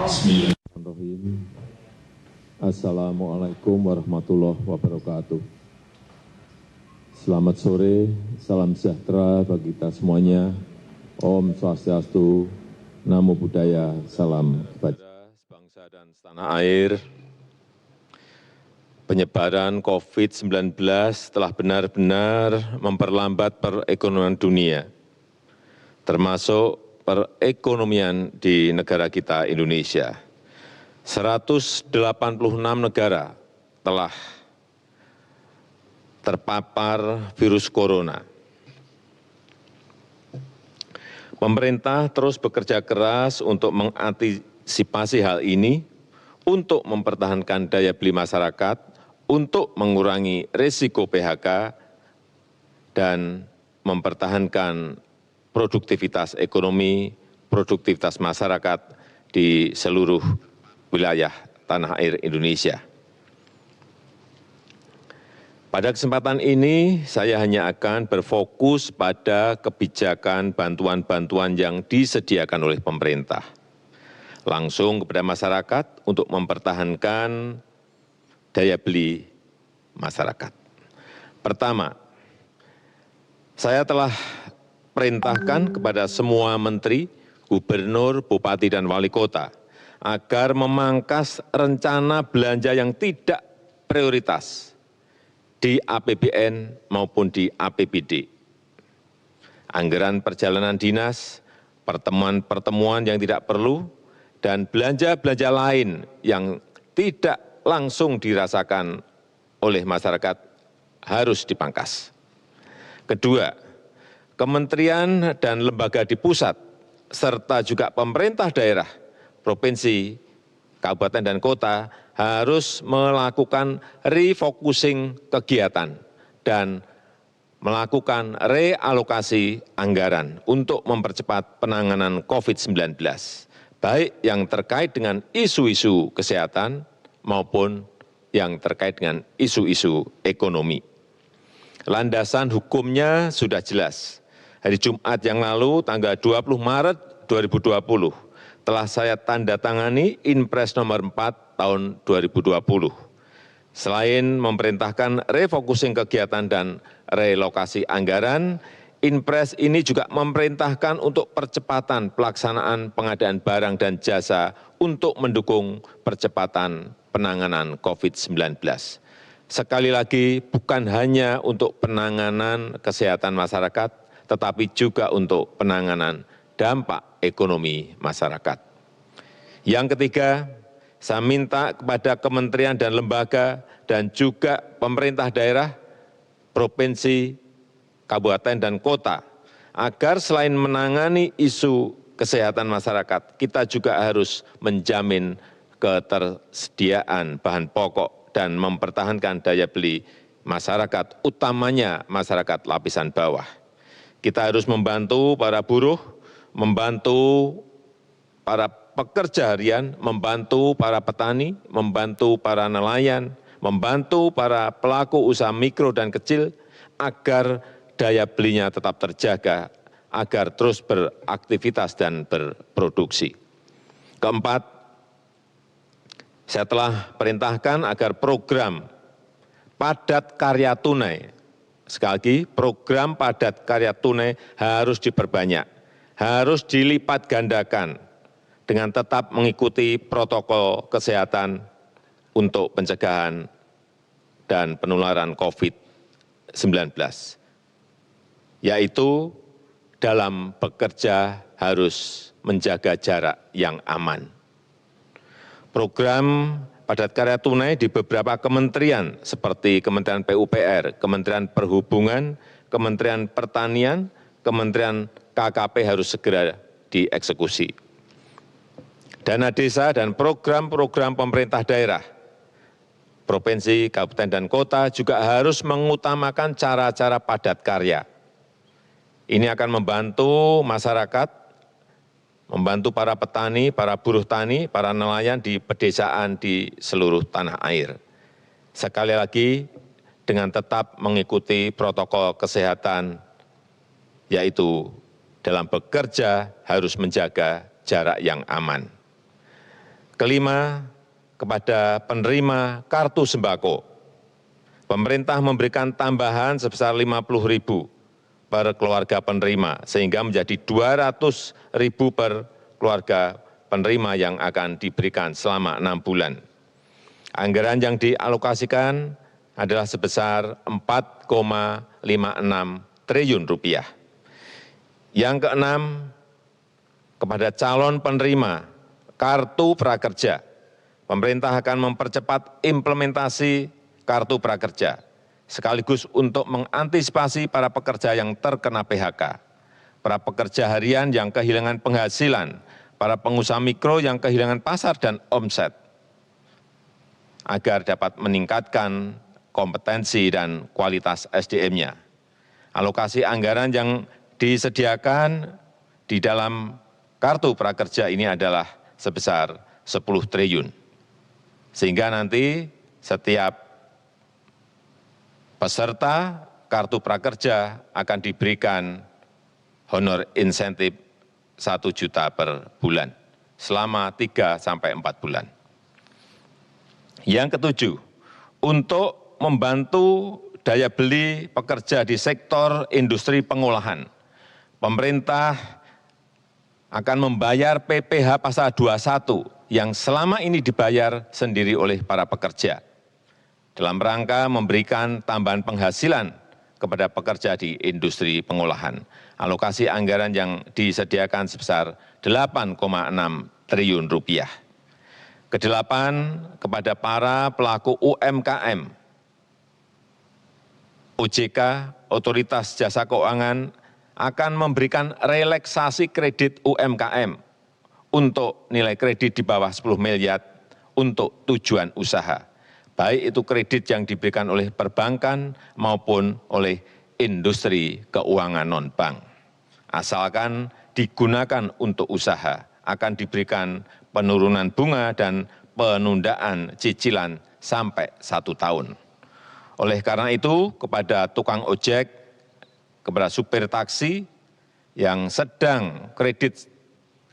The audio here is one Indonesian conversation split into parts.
Bismillahirrahmanirrahim. Assalamualaikum warahmatullahi wabarakatuh. Selamat sore, salam sejahtera bagi kita semuanya. Om Swastiastu, Namo Buddhaya, salam kebajikan. Bangsa dan setanah air, penyebaran COVID-19 telah benar-benar memperlambat perekonomian dunia, termasuk perekonomian di negara kita Indonesia. 186 negara telah terpapar virus corona. Pemerintah terus bekerja keras untuk mengantisipasi hal ini, untuk mempertahankan daya beli masyarakat, untuk mengurangi risiko PHK, dan mempertahankan produktivitas ekonomi, produktivitas masyarakat di seluruh wilayah tanah air Indonesia. Pada kesempatan ini, saya hanya akan berfokus pada kebijakan bantuan-bantuan yang disediakan oleh pemerintah, langsung kepada masyarakat untuk mempertahankan daya beli masyarakat. Pertama, saya telah perintahkan kepada semua menteri, gubernur, bupati, dan wali kota agar memangkas rencana belanja yang tidak prioritas di APBN maupun di APBD. Anggaran perjalanan dinas, pertemuan-pertemuan yang tidak perlu, dan belanja-belanja lain yang tidak langsung dirasakan oleh masyarakat harus dipangkas. Kedua, kementerian dan lembaga di pusat, serta juga pemerintah daerah, provinsi, kabupaten, dan kota harus melakukan refocusing kegiatan dan melakukan realokasi anggaran untuk mempercepat penanganan COVID-19, baik yang terkait dengan isu-isu kesehatan maupun yang terkait dengan isu-isu ekonomi. Landasan hukumnya sudah jelas. Hari Jumat yang lalu, tanggal 20 Maret 2020, telah saya tanda tangani Inpres nomor 4 tahun 2020. Selain memerintahkan refocusing kegiatan dan relokasi anggaran, Inpres ini juga memerintahkan untuk percepatan pelaksanaan pengadaan barang dan jasa untuk mendukung percepatan penanganan COVID-19. Sekali lagi, bukan hanya untuk penanganan kesehatan masyarakat, tetapi juga untuk penanganan dampak ekonomi masyarakat. Yang ketiga, saya minta kepada kementerian dan lembaga dan juga pemerintah daerah, provinsi, kabupaten, dan kota, agar selain menangani isu kesehatan masyarakat, kita juga harus menjamin ketersediaan bahan pokok dan mempertahankan daya beli masyarakat, utamanya masyarakat lapisan bawah. Kita harus membantu para buruh, membantu para pekerja harian, membantu para petani, membantu para nelayan, membantu para pelaku usaha mikro dan kecil, agar daya belinya tetap terjaga, agar terus beraktivitas dan berproduksi. Keempat, saya telah perintahkan agar program padat karya tunai, sekali lagi program padat karya tunai harus diperbanyak, harus dilipat gandakan dengan tetap mengikuti protokol kesehatan untuk pencegahan dan penularan COVID-19, yaitu dalam bekerja harus menjaga jarak yang aman. Program padat karya tunai di beberapa kementerian seperti Kementerian PUPR, Kementerian Perhubungan, Kementerian Pertanian, Kementerian KKP harus segera dieksekusi. Dana desa dan program-program pemerintah daerah, provinsi, kabupaten, dan kota juga harus mengutamakan cara-cara padat karya. Ini akan membantu masyarakat, membantu para petani, para buruh tani, para nelayan di pedesaan di seluruh tanah air. Sekali lagi, dengan tetap mengikuti protokol kesehatan, yaitu dalam bekerja harus menjaga jarak yang aman. Kelima, kepada penerima kartu sembako, pemerintah memberikan tambahan sebesar 50.000 per keluarga penerima, sehingga menjadi 200.000 per keluarga penerima yang akan diberikan selama 6 bulan. Anggaran yang dialokasikan adalah sebesar 4,56 triliun rupiah. Yang keenam, kepada calon penerima kartu prakerja, pemerintah akan mempercepat implementasi kartu prakerja, sekaligus untuk mengantisipasi para pekerja yang terkena PHK, para pekerja harian yang kehilangan penghasilan, para pengusaha mikro yang kehilangan pasar dan omset, agar dapat meningkatkan kompetensi dan kualitas SDM-nya. Alokasi anggaran yang disediakan di dalam kartu prakerja ini adalah sebesar 10 triliun. Sehingga nanti setiap peserta kartu prakerja akan diberikan honor insentif 1 juta per bulan selama 3 sampai 4 bulan. Yang ketujuh, untuk membantu daya beli pekerja di sektor industri pengolahan, pemerintah akan membayar PPh pasal 21 yang selama ini dibayar sendiri oleh para pekerja, dalam rangka memberikan tambahan penghasilan kepada pekerja di industri pengolahan. Alokasi anggaran yang disediakan sebesar 8,6 triliun rupiah. Kedelapan, kepada para pelaku UMKM, OJK, Otoritas Jasa Keuangan, akan memberikan relaksasi kredit UMKM untuk nilai kredit di bawah 10 miliar untuk tujuan usaha, baik itu kredit yang diberikan oleh perbankan maupun oleh industri keuangan non-bank. Asalkan digunakan untuk usaha, akan diberikan penurunan bunga dan penundaan cicilan sampai 1 tahun. Oleh karena itu, kepada tukang ojek, kepada supir taksi yang sedang kredit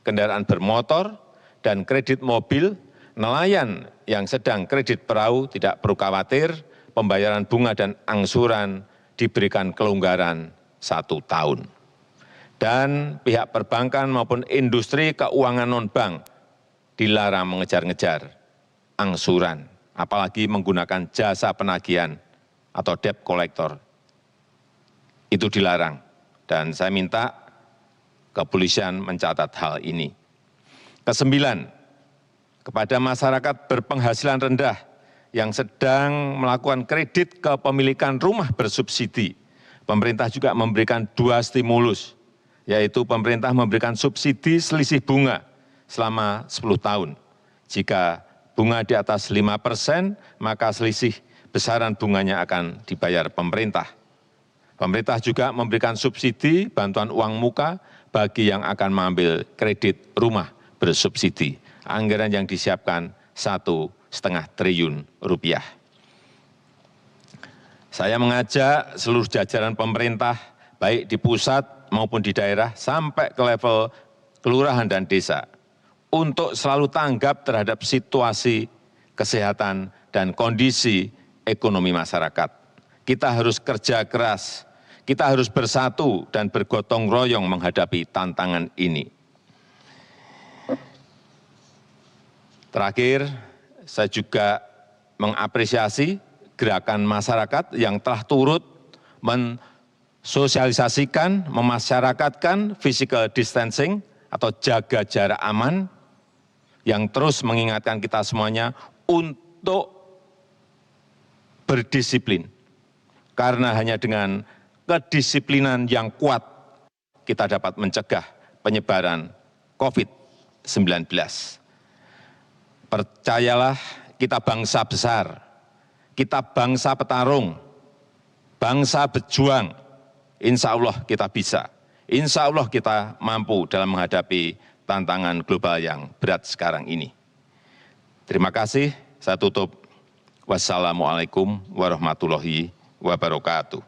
kendaraan bermotor dan kredit mobil, nelayan yang sedang kredit perahu tidak perlu khawatir, pembayaran bunga dan angsuran diberikan kelonggaran 1 tahun. Dan pihak perbankan maupun industri keuangan non-bank dilarang mengejar-ngejar angsuran, apalagi menggunakan jasa penagihan atau debt collector. Itu dilarang, dan saya minta kepolisian mencatat hal ini. Kesembilan, kepada masyarakat berpenghasilan rendah yang sedang melakukan kredit kepemilikan rumah bersubsidi, pemerintah juga memberikan 2 stimulus, yaitu pemerintah memberikan subsidi selisih bunga selama 10 tahun. Jika bunga di atas 5%, maka selisih besaran bunganya akan dibayar pemerintah. Pemerintah juga memberikan subsidi bantuan uang muka bagi yang akan mengambil kredit rumah bersubsidi. Anggaran yang disiapkan 1,5 triliun rupiah. Saya mengajak seluruh jajaran pemerintah, baik di pusat maupun di daerah, sampai ke level kelurahan dan desa, untuk selalu tanggap terhadap situasi kesehatan dan kondisi ekonomi masyarakat. Kita harus kerja keras, kita harus bersatu dan bergotong royong menghadapi tantangan ini. Terakhir, saya juga mengapresiasi gerakan masyarakat yang telah turut mensosialisasikan, memasyarakatkan physical distancing atau jaga jarak aman, yang terus mengingatkan kita semuanya untuk berdisiplin. Karena hanya dengan kedisiplinan yang kuat, kita dapat mencegah penyebaran COVID-19. Percayalah, kita bangsa besar, kita bangsa petarung, bangsa berjuang. Insya Allah kita bisa, insya Allah kita mampu dalam menghadapi tantangan global yang berat sekarang ini. Terima kasih, saya tutup. Wassalamualaikum warahmatullahi wabarakatuh.